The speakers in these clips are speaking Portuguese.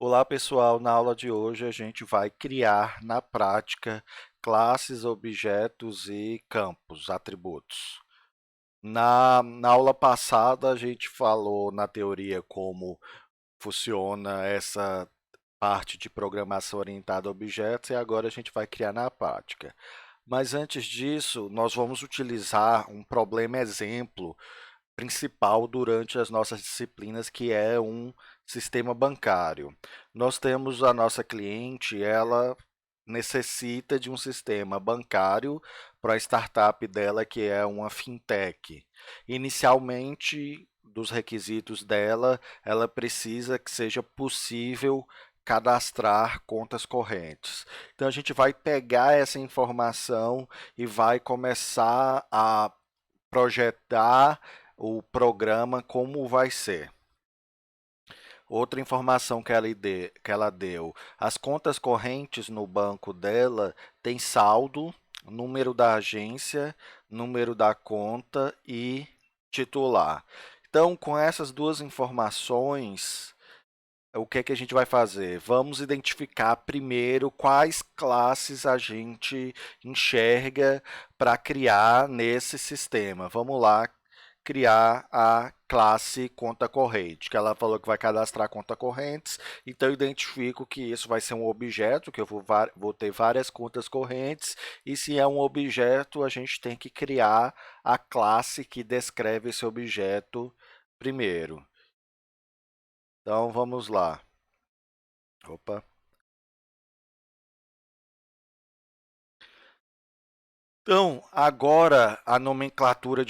Olá, pessoal. Na aula de hoje a gente vai criar na prática classes, objetos e campos, atributos. Na aula passada a gente falou na teoria como funciona essa parte de programação orientada a objetos e agora a gente vai criar na prática. Mas antes disso, nós vamos utilizar um problema exemplo principal durante as nossas disciplinas, que é um sistema bancário. Nós temos a nossa cliente, ela necessita de um sistema bancário para a startup dela, que é uma fintech. Inicialmente, dos requisitos dela, ela precisa que seja possível cadastrar contas correntes. Então a gente vai pegar essa informação e vai começar a projetar o programa como vai ser. Outra informação que ela deu, as contas correntes no banco dela tem saldo, número da agência, número da conta e titular. Então, com essas duas informações, o que é que a gente vai fazer? Vamos identificar primeiro quais classes a gente enxerga para criar nesse sistema. Vamos lá criar a classe conta corrente, que ela falou que vai cadastrar conta correntes, então eu identifico que isso vai ser um objeto, que eu vou ter várias contas correntes, e se é um objeto, a gente tem que criar a classe que descreve esse objeto primeiro. Então vamos lá. Opa. Então, agora a nomenclatura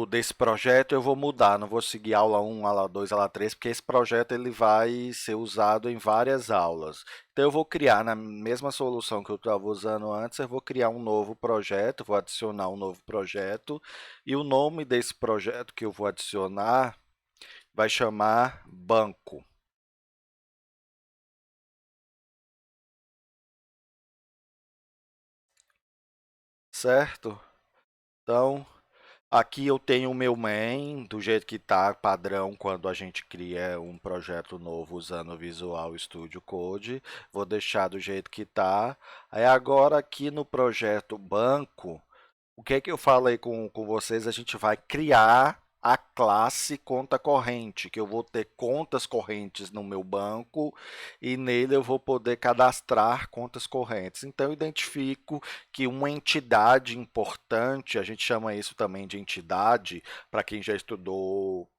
desse projeto eu vou mudar, não vou seguir aula 1, aula 2, aula 3, porque esse projeto ele vai ser usado em várias aulas. Então, eu vou criar, na mesma solução que eu estava usando antes, eu vou criar um novo projeto, vou adicionar um novo projeto, e o nome desse projeto que eu vou adicionar vai chamar banco, certo? Então, aqui eu tenho o meu main, do jeito que está padrão quando a gente cria um projeto novo usando o Visual Studio Code. Vou deixar do jeito que está. Aí agora aqui no projeto banco, o que é que eu falei com vocês? A gente vai criar a classe conta corrente, que eu vou ter contas correntes no meu banco e nele eu vou poder cadastrar contas correntes. Então, eu identifico que uma entidade importante, a gente chama isso também de entidade, para quem já estudou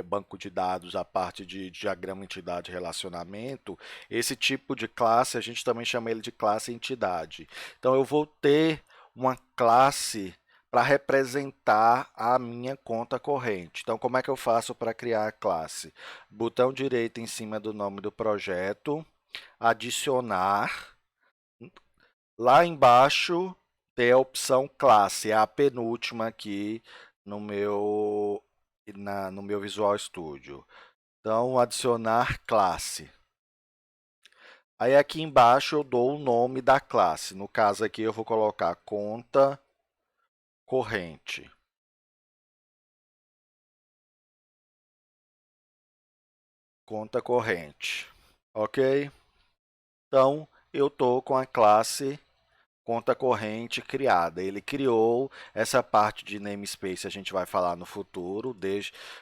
banco de dados, a parte de diagrama entidade relacionamento, esse tipo de classe a gente também chama ele de classe entidade. Então, eu vou ter uma classe para representar a minha conta corrente. Então, como é que eu faço para criar a classe? Botão direito em cima do nome do projeto, adicionar. Lá embaixo tem a opção classe, é a penúltima aqui no meu Visual Studio. Então, adicionar classe. Aí aqui embaixo eu dou o nome da classe. No caso aqui eu vou colocar conta corrente. Conta corrente. Ok? Então, eu estou com a classe conta corrente criada. Ele criou essa parte de namespace, a gente vai falar no futuro.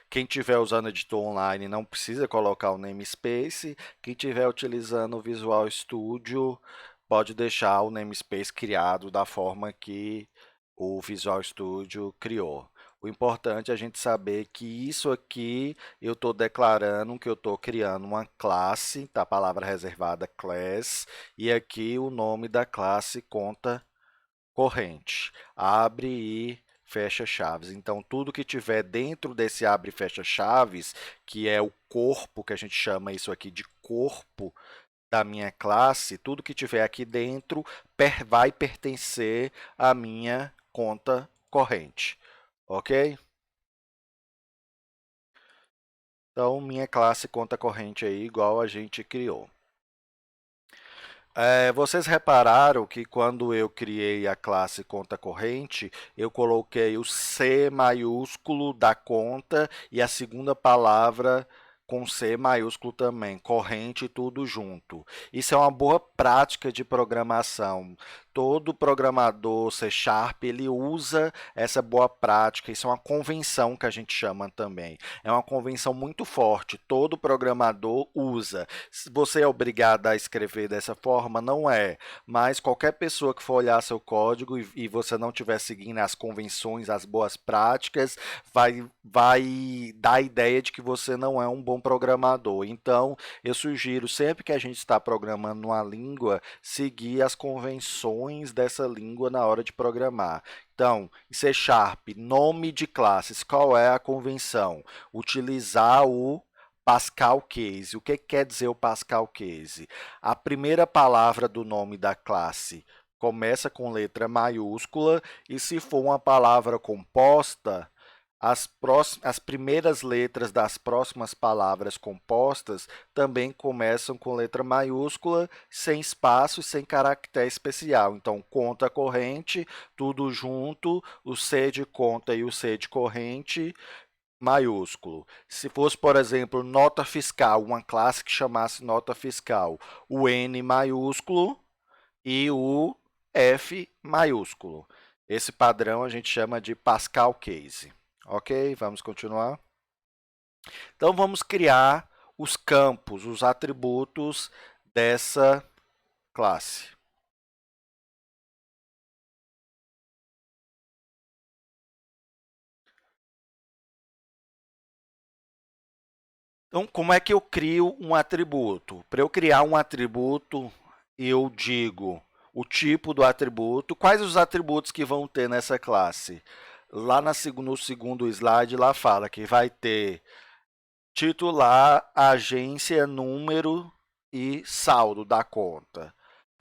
Quem estiver usando editor online não precisa colocar o namespace. Quem estiver utilizando o Visual Studio pode deixar o namespace criado da forma que o Visual Studio criou. O importante é a gente saber que isso aqui eu estou declarando que eu estou criando uma classe, tá? A palavra reservada class, e aqui o nome da classe conta corrente. Abre e fecha chaves. Então, tudo que tiver dentro desse abre e fecha chaves, que é o corpo, que a gente chama isso aqui de corpo da minha classe, tudo que tiver aqui dentro vai pertencer à minha conta corrente. Ok? Então, minha classe conta corrente aí, igual a gente criou. Vocês repararam que quando eu criei a classe conta corrente, eu coloquei o C maiúsculo da conta e a segunda palavra com C maiúsculo também, corrente tudo junto. Isso é uma boa prática de programação. Todo programador C Sharp, ele usa essa boa prática. Isso é uma convenção que a gente chama também. É uma convenção muito forte. Todo programador usa. Se você é obrigado a escrever dessa forma, não é. Mas qualquer pessoa que for olhar seu código e você não estiver seguindo as convenções, as boas práticas, vai dar a ideia de que você não é um bom programador. Então, eu sugiro sempre que a gente está programando uma língua, seguir as convenções dessa língua na hora de programar. Então, em C Sharp, nome de classes, qual é a convenção? Utilizar o Pascal Case. O que quer dizer o Pascal Case? A primeira palavra do nome da classe começa com letra maiúscula e, se for uma palavra composta, as primeiras letras das próximas palavras compostas também começam com letra maiúscula, sem espaço e sem caractere especial. Então, conta corrente, tudo junto, o C de conta e o C de corrente, maiúsculo. Se fosse, por exemplo, nota fiscal, uma classe que chamasse nota fiscal, o N maiúsculo e o F maiúsculo. Esse padrão a gente chama de Pascal Case. Ok? Vamos continuar. Então, vamos criar os campos, os atributos dessa classe. Então, como é que eu crio um atributo? Para eu criar um atributo, eu digo o tipo do atributo, quais os atributos que vão ter nessa classe. Lá no segundo slide, lá fala que vai ter titular, agência, número e saldo da conta,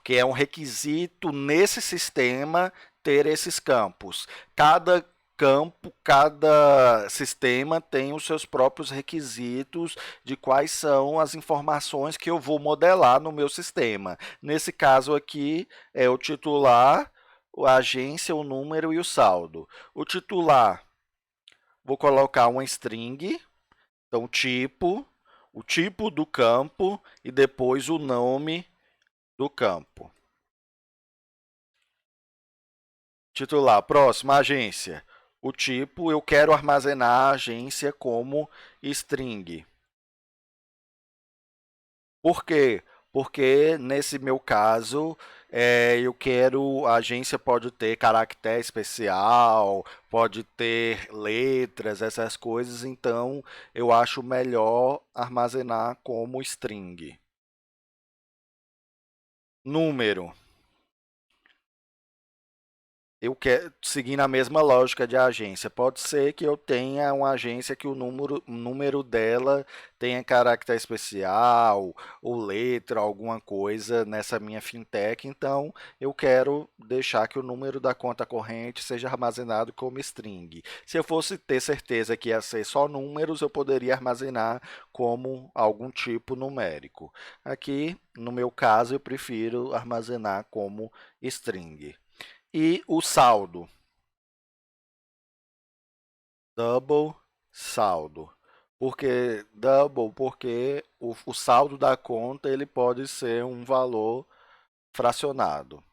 que é um requisito nesse sistema ter esses campos. Cada campo, cada sistema tem os seus próprios requisitos de quais são as informações que eu vou modelar no meu sistema. Nesse caso aqui, é o titular, a agência, o número e o saldo. O titular, vou colocar uma string, então tipo, o tipo do campo e depois o nome do campo. Titular, próxima, agência. O tipo, eu quero armazenar a agência como string. Por quê? Porque nesse meu caso, eu quero, a agência pode ter caractere especial, pode ter letras, essas coisas, então eu acho melhor armazenar como string. Número. Eu quero seguir na mesma lógica de agência. Pode ser que eu tenha uma agência que o número dela tenha caractere especial, ou letra, alguma coisa nessa minha fintech. Então, eu quero deixar que o número da conta corrente seja armazenado como string. Se eu fosse ter certeza que ia ser só números, eu poderia armazenar como algum tipo numérico. Aqui, no meu caso, eu prefiro armazenar como string. E o saldo, double saldo. Porque double, porque o saldo da conta ele pode ser um valor fracionado,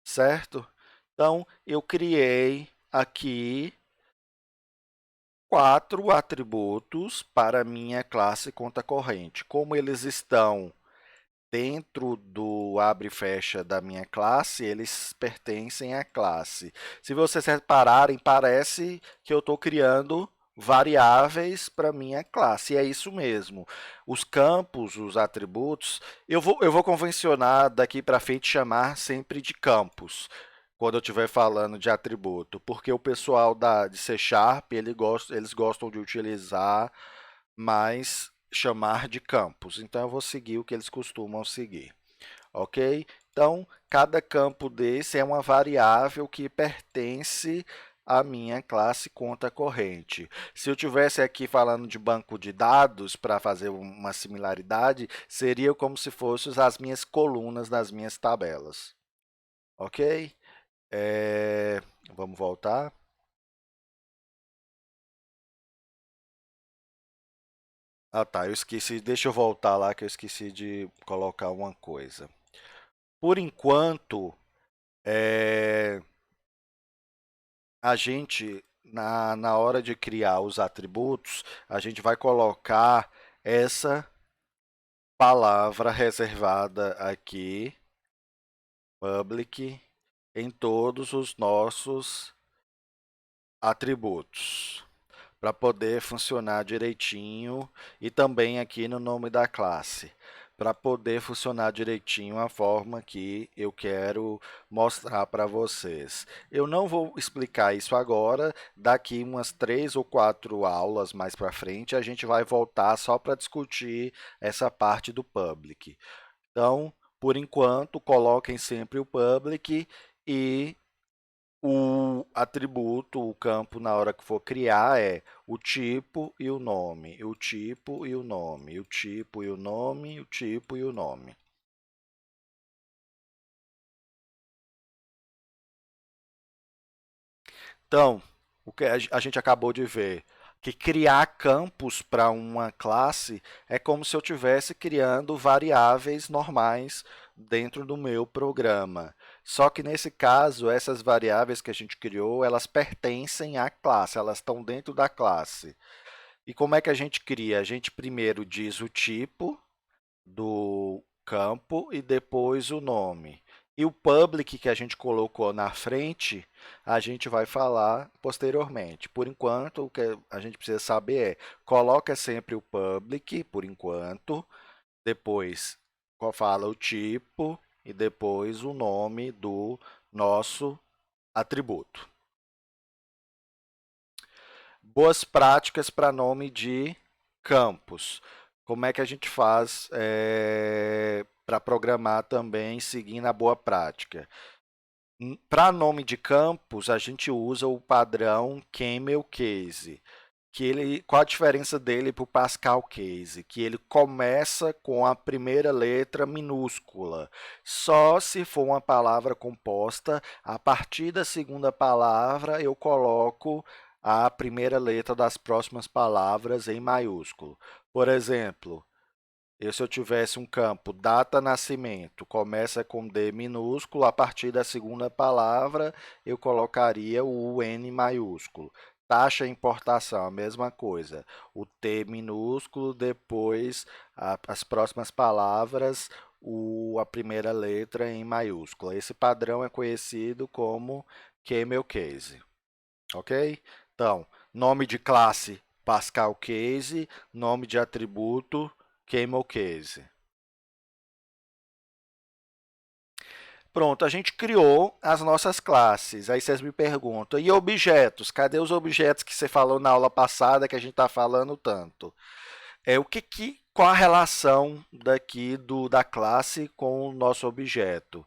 certo? Então, eu criei aqui 4 atributos para minha classe conta corrente. Como eles estão dentro do abre e fecha da minha classe, eles pertencem à classe. Se vocês repararem, parece que eu estou criando variáveis para minha classe, e é isso mesmo. Os campos, os atributos, eu vou convencionar daqui para frente chamar sempre de campos, quando eu estiver falando de atributo, porque o pessoal de C Sharp, eles gostam de utilizar mais chamar de campos. Então, eu vou seguir o que eles costumam seguir, ok? Então, cada campo desse é uma variável que pertence à minha classe conta corrente. Se eu tivesse aqui falando de banco de dados, para fazer uma similaridade, seria como se fossem as minhas colunas das minhas tabelas, ok? Vamos voltar. Ah, tá, eu esqueci. Deixa eu voltar lá que eu esqueci de colocar uma coisa. Por enquanto, é, a gente, na hora de criar os atributos, a gente vai colocar essa palavra reservada aqui, public, em todos os nossos atributos, para poder funcionar direitinho, e também aqui no nome da classe, para poder funcionar direitinho a forma que eu quero mostrar para vocês. Eu não vou explicar isso agora, daqui umas 3 ou 4 aulas mais para frente a gente vai voltar só para discutir essa parte do public. Então, por enquanto, coloquem sempre o public e o atributo, o campo, na hora que for criar, é o tipo e o nome, o tipo e o nome, o tipo e o nome, o tipo e o nome. Então, o que a gente acabou de ver, que criar campos para uma classe é como se eu estivesse criando variáveis normais dentro do meu programa. Só que nesse caso, essas variáveis que a gente criou, elas pertencem à classe, elas estão dentro da classe. E como é que a gente cria? A gente primeiro diz o tipo do campo e depois o nome. E o public que a gente colocou na frente, a gente vai falar posteriormente. Por enquanto, o que a gente precisa saber é, coloca sempre o public, por enquanto, depois fala o tipo e depois o nome do nosso atributo. Boas práticas para nome de campos. Como é que a gente faz para programar também seguindo a boa prática? Para nome de campos, a gente usa o padrão Camel Case. Qual a diferença dele para o Pascal Case? Que ele começa com a primeira letra minúscula. Só se for uma palavra composta, a partir da segunda palavra eu coloco a primeira letra das próximas palavras em maiúsculo. Por exemplo, se eu tivesse um campo data nascimento, começa com D minúsculo, a partir da segunda palavra eu colocaria o N maiúsculo. Taxa importação, a mesma coisa. O T minúsculo, depois as próximas palavras, a primeira letra em maiúscula. Esse padrão é conhecido como Camel Case, ok? Então, nome de classe Pascal Case, nome de atributo Camel Case. Pronto, a gente criou as nossas classes. Aí vocês me perguntam, e objetos? Cadê os objetos que você falou na aula passada que a gente está falando tanto? Qual a relação daqui da classe com o nosso objeto?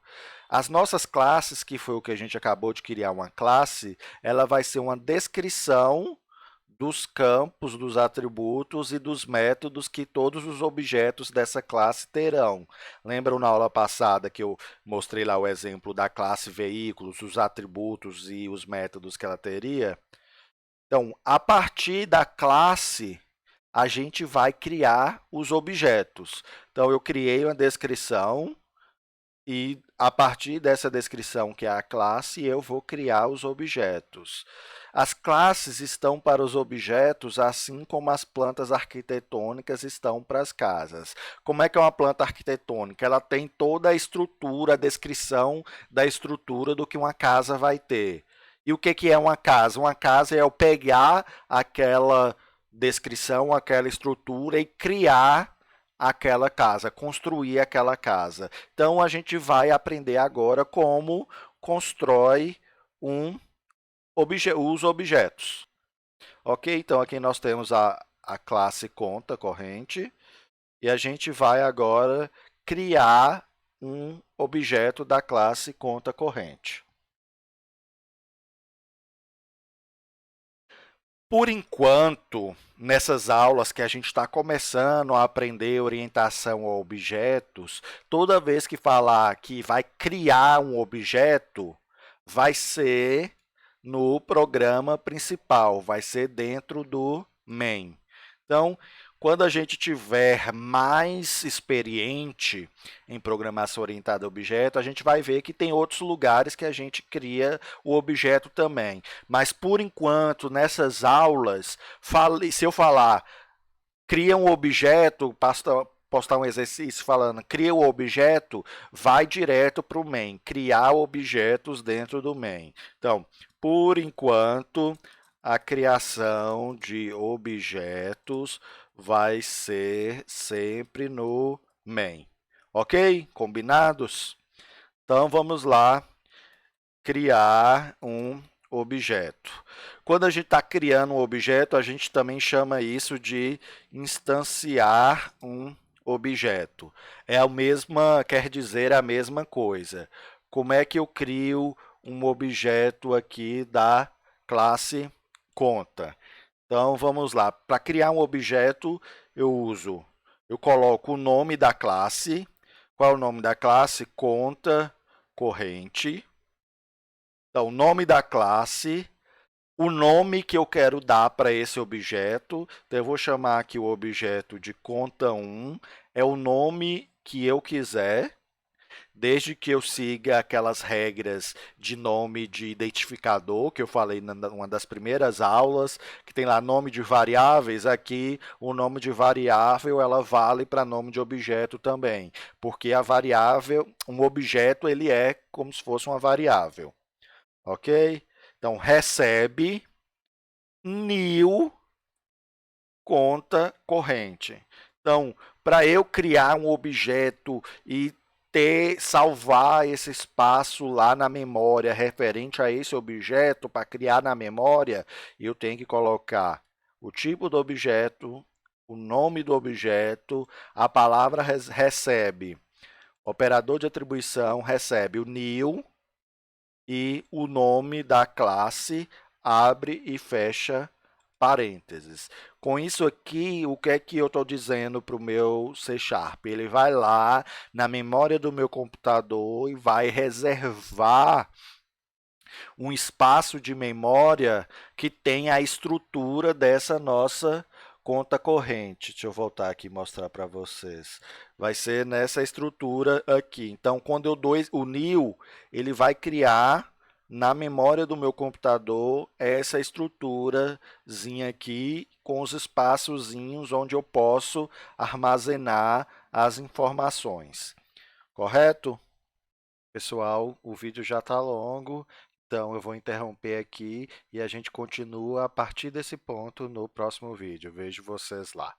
As nossas classes, que foi o que a gente acabou de criar uma classe, ela vai ser uma descrição dos campos, dos atributos e dos métodos que todos os objetos dessa classe terão. Lembram na aula passada que eu mostrei lá o exemplo da classe veículos, os atributos e os métodos que ela teria? Então, a partir da classe, a gente vai criar os objetos. Então, eu criei uma descrição e, a partir dessa descrição, que é a classe, eu vou criar os objetos. As classes estão para os objetos, assim como as plantas arquitetônicas estão para as casas. Como é que é uma planta arquitetônica? Ela tem toda a estrutura, a descrição da estrutura do que uma casa vai ter. E o que é uma casa? Uma casa é eu pegar aquela descrição, aquela estrutura e criar aquela casa, construir aquela casa. Então, a gente vai aprender agora como constrói os objetos. Ok? Então, aqui nós temos a classe conta corrente e a gente vai agora criar um objeto da classe conta corrente. Por enquanto, nessas aulas que a gente está começando a aprender orientação a objetos, toda vez que falar que vai criar um objeto, vai ser no programa principal, vai ser dentro do main. Então, Quando a gente tiver mais experiente em programação orientada a objeto, a gente vai ver que tem outros lugares que a gente cria o objeto também. Mas, por enquanto, nessas aulas, se eu falar cria um objeto, postar um exercício falando cria o objeto, vai direto para o main, criar objetos dentro do main. Então, por enquanto, a criação de objetos vai ser sempre no main. Ok? Combinados? Então, vamos lá criar um objeto. Quando a gente está criando um objeto, a gente também chama isso de instanciar um objeto. É a mesma, quer dizer a mesma coisa. Como é que eu crio um objeto aqui da classe conta? Então, vamos lá. Para criar um objeto, eu coloco o nome da classe. Qual é o nome da classe? Conta corrente. Então, o nome da classe, o nome que eu quero dar para esse objeto. Então, eu vou chamar aqui o objeto de conta1, é o nome que eu quiser, desde que eu siga aquelas regras de nome de identificador, que eu falei numa das primeiras aulas, que tem lá nome de variáveis. Aqui, o nome de variável, ela vale para nome de objeto também, porque a variável, um objeto, ele é como se fosse uma variável. Ok? Então, recebe new conta corrente. Então, para eu criar um objeto e salvar esse espaço lá na memória referente a esse objeto, para criar na memória, eu tenho que colocar o tipo do objeto, o nome do objeto, a palavra recebe, operador de atribuição recebe o new, e o nome da classe, abre e fecha parênteses. Com isso aqui, o que é que eu estou dizendo para o meu C#? Ele vai lá na memória do meu computador e vai reservar um espaço de memória que tem a estrutura dessa nossa conta corrente. Deixa eu voltar aqui e mostrar para vocês. Vai ser nessa estrutura aqui. Então, quando eu dou o new, ele vai criar na memória do meu computador essa estruturazinha aqui com os espaçozinhos onde eu posso armazenar as informações. Correto? Pessoal, o vídeo já está longo, então eu vou interromper aqui e a gente continua a partir desse ponto no próximo vídeo. Vejo vocês lá.